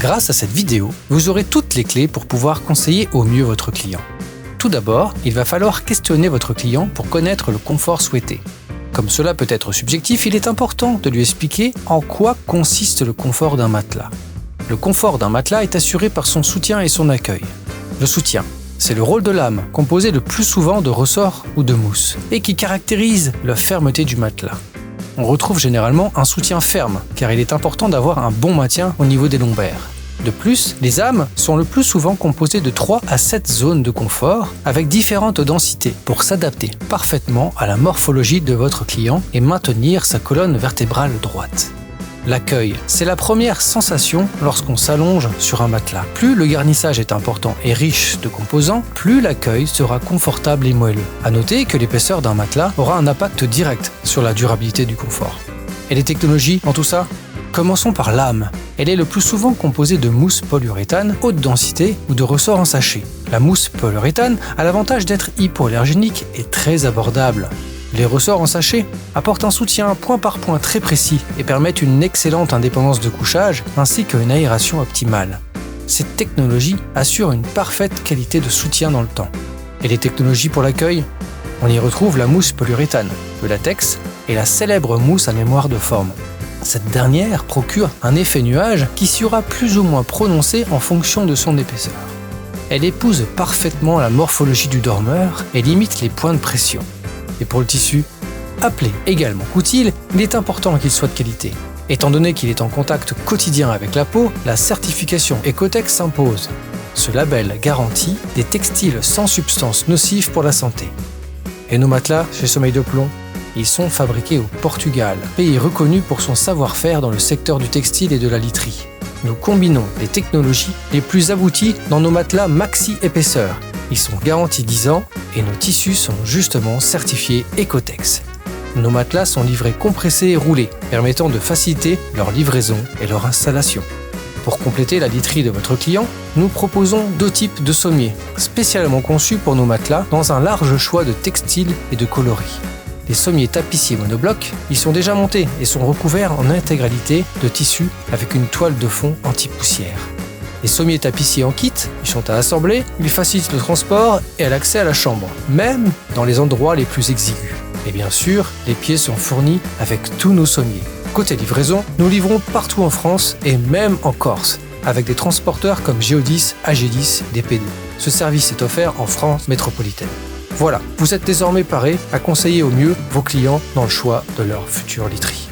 Grâce à cette vidéo, vous aurez toutes les clés pour pouvoir conseiller au mieux votre client. Tout d'abord, il va falloir questionner votre client pour connaître le confort souhaité. Comme cela peut être subjectif, il est important de lui expliquer en quoi consiste le confort d'un matelas. Le confort d'un matelas est assuré par son soutien et son accueil. Le soutien, c'est le rôle de lame, composé le plus souvent de ressorts ou de mousse, et qui caractérise la fermeté du matelas. On retrouve généralement un soutien ferme, car il est important d'avoir un bon maintien au niveau des lombaires. De plus, les âmes sont le plus souvent composées de 3 à 7 zones de confort avec différentes densités pour s'adapter parfaitement à la morphologie de votre client et maintenir sa colonne vertébrale droite. L'accueil, c'est la première sensation lorsqu'on s'allonge sur un matelas. Plus le garnissage est important et riche de composants, plus l'accueil sera confortable et moelleux. À noter que l'épaisseur d'un matelas aura un impact direct sur la durabilité du confort. Et les technologies dans tout ça ? Commençons par l'âme. Elle est le plus souvent composée de mousse polyuréthane haute densité ou de ressorts en sachet. La mousse polyuréthane a l'avantage d'être hypoallergénique et très abordable. Les ressorts en sachet apportent un soutien point par point très précis et permettent une excellente indépendance de couchage ainsi qu'une aération optimale. Cette technologie assure une parfaite qualité de soutien dans le temps. Et les technologies pour l'accueil ? On y retrouve la mousse polyuréthane, le latex et la célèbre mousse à mémoire de forme. Cette dernière procure un effet nuage qui sera plus ou moins prononcé en fonction de son épaisseur. Elle épouse parfaitement la morphologie du dormeur et limite les points de pression. Et pour le tissu, appelé également coutil, il est important qu'il soit de qualité. Étant donné qu'il est en contact quotidien avec la peau, la certification Ecotex s'impose. Ce label garantit des textiles sans substances nocives pour la santé. Et nos matelas chez Sommeil de Plomb ? Ils sont fabriqués au Portugal, pays reconnu pour son savoir-faire dans le secteur du textile et de la literie. Nous combinons les technologies les plus abouties dans nos matelas maxi épaisseur. Ils sont garantis 10 ans et nos tissus sont justement certifiés Ecotex. Nos matelas sont livrés compressés et roulés, permettant de faciliter leur livraison et leur installation. Pour compléter la literie de votre client, nous proposons 2 types de sommiers, spécialement conçus pour nos matelas dans un large choix de textiles et de coloris. Les sommiers tapissiers monoblocs, ils sont déjà montés et sont recouverts en intégralité de tissu avec une toile de fond anti-poussière. Les sommiers tapissiers en kit, ils sont à assembler, ils facilitent le transport et l'accès à la chambre, même dans les endroits les plus exigus. Et bien sûr, les pieds sont fournis avec tous nos sommiers. Côté livraison, nous livrons partout en France et même en Corse, avec des transporteurs comme Geodis, AG10, DPD. Ce service est offert en France métropolitaine. Voilà, vous êtes désormais parés à conseiller au mieux vos clients dans le choix de leur future literie.